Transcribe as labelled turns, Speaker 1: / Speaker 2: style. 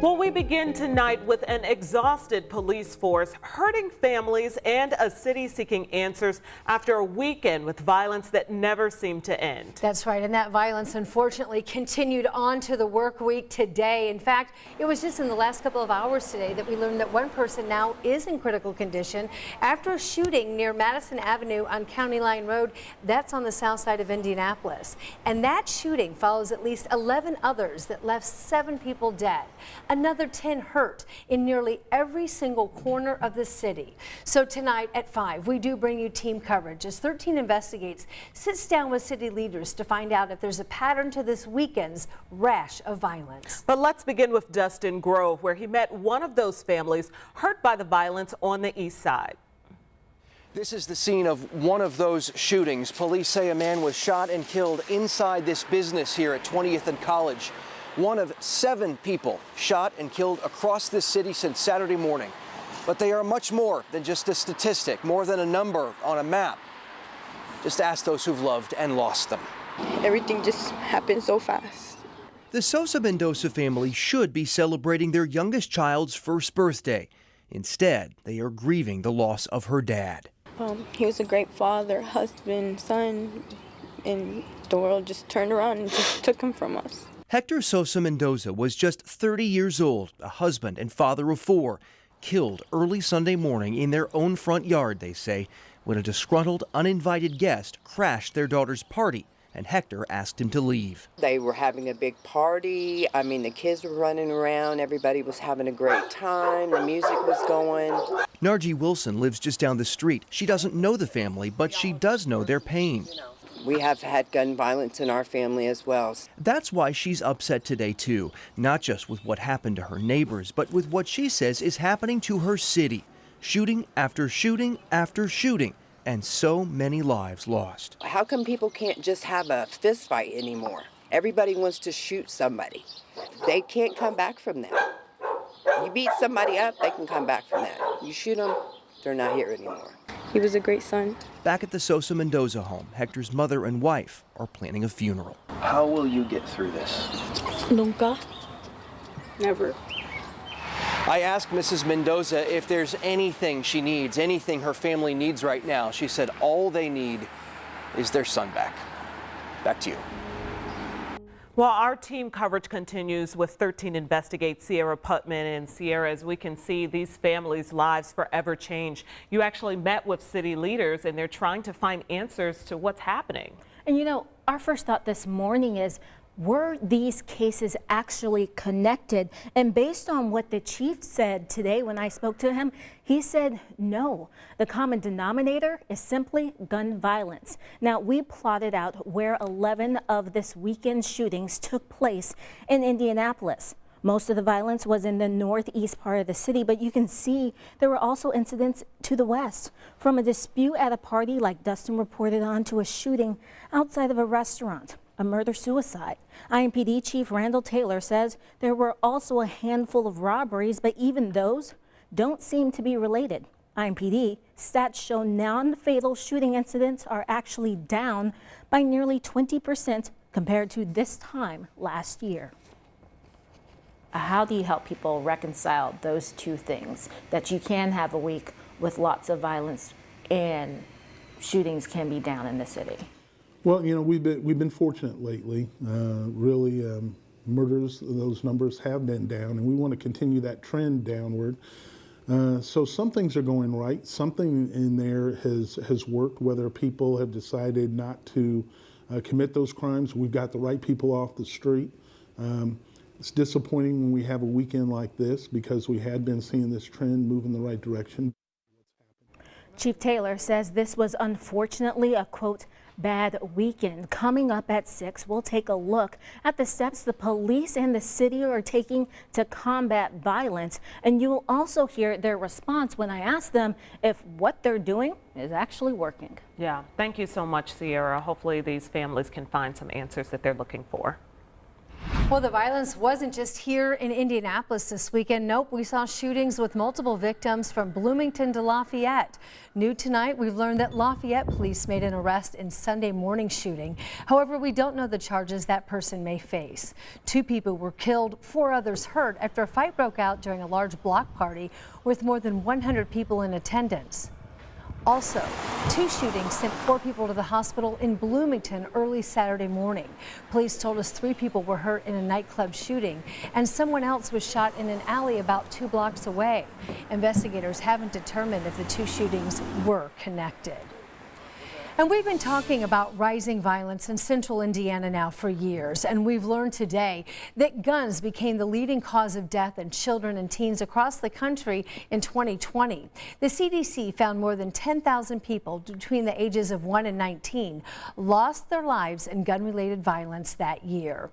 Speaker 1: Well, we begin tonight with an exhausted police force hurting families and a city seeking answers after a weekend with violence that never seemed to end.
Speaker 2: That's right, and that violence unfortunately continued on to the work week today. In fact, it was just in the last couple of hours today that we learned that one person now is in critical condition after a shooting near Madison Avenue on County Line Road. That's on the south side of Indianapolis. And that shooting follows at least 11 others that left 7 people dead. Another 10 hurt in nearly every single corner of the city. So tonight at 5, we do bring you team coverage as 13 Investigates sits down with city leaders to find out if there's a pattern to this weekend's rash of violence.
Speaker 1: But let's begin with Dustin Grove, where he met one of those families hurt by the violence on the east side.
Speaker 3: This is the scene of one of those shootings. Police say a man was shot and killed inside this business here at 20th and College. One of 7 people shot and killed across this city since Saturday morning. But they are much more than just a statistic, more than a number on a map. Just ask those who've loved and lost them.
Speaker 4: Everything just happened so fast.
Speaker 5: The Sosa Mendoza family should be celebrating their youngest child's first birthday. Instead, they are grieving the loss of her dad.
Speaker 4: He was a great father, husband, son, and the world just turned around and just took him from us.
Speaker 5: Hector Sosa Mendoza was just 30 years old, a husband and father of 4, killed early Sunday morning in their own front yard, they say, when a disgruntled, uninvited guest crashed their daughter's party, and Hector asked him to leave.
Speaker 6: They were having a big party. I mean, the kids were running around. Everybody was having a great time. The music was going.
Speaker 5: Narji Wilson lives just down the street. She doesn't know the family, but she does know their pain.
Speaker 6: We have had gun violence in our family as well.
Speaker 5: That's why she's upset today, too, not just with what happened to her neighbors, but with what she says is happening to her city. Shooting after shooting after shooting, and so many lives lost.
Speaker 6: How come people can't just have a fist fight anymore? Everybody wants to shoot somebody. They can't come back from that. You beat somebody up, they can come back from that. You shoot them, they're not here anymore.
Speaker 4: He was a great son.
Speaker 5: Back at the Sosa Mendoza home, Hector's mother and wife are planning a funeral.
Speaker 3: How will you get through this?
Speaker 4: Nunca. Never.
Speaker 3: I asked Mrs. Mendoza if there's anything she needs, anything her family needs right now. She said all they need is their son back. Back to you.
Speaker 1: Well, our team coverage continues with 13 Investigates, Sierra Putman. And Sierra, as we can see, these families' lives forever change. You actually met with city leaders, and they're trying to find answers to what's happening.
Speaker 7: And you know, our first thought this morning is, were these cases actually connected? And based on what the chief said today when I spoke to him, he said no. The common denominator is simply gun violence. Now, we plotted out where 11 of this weekend's shootings took place in Indianapolis. Most of the violence was in the northeast part of the city, but you can see there were also incidents to the west, from a dispute at a party like Dustin reported on to a shooting outside of a restaurant. A murder-suicide. IMPD Chief Randall Taylor says there were also a handful of robberies, but even those don't seem to be related. IMPD stats show non-fatal shooting incidents are actually down by nearly 20% compared to this time last year.
Speaker 8: How do you help people reconcile those two things, that you can have a week with lots of violence and shootings can be down in the city?
Speaker 9: Well, you know, we've been fortunate lately. Murders, those numbers have been down, and we want to continue that trend downward. So some things are going right. Something in there has worked, whether people have decided not to commit those crimes. We've got the right people off the street. It's disappointing when we have a weekend like this because we had been seeing this trend move in the right direction.
Speaker 7: Chief Taylor says this was unfortunately a, quote, bad weekend. Coming up at 6, we'll take a look at the steps the police and the city are taking to combat violence. And you will also hear their response when I ask them if what they're doing is actually working.
Speaker 1: Yeah, thank you so much, Sierra. Hopefully these families can find some answers that they're looking for.
Speaker 2: Well, the violence wasn't just here in Indianapolis this weekend. Nope, we saw shootings with multiple victims from Bloomington to Lafayette. New tonight, we've learned that Lafayette police made an arrest in Sunday morning shooting. However, we don't know the charges that person may face. 2 people were killed, 4 others hurt after a fight broke out during a large block party with more than 100 people in attendance. Also, 2 shootings sent 4 people to the hospital in Bloomington early Saturday morning. Police told us 3 people were hurt in a nightclub shooting, and someone else was shot in an alley about 2 blocks away. Investigators haven't determined if the 2 shootings were connected. And we've been talking about rising violence in central Indiana now for years, and we've learned today that guns became the leading cause of death in children and teens across the country in 2020. The CDC found more than 10,000 people between the ages of 1 and 19 lost their lives in gun-related violence that year.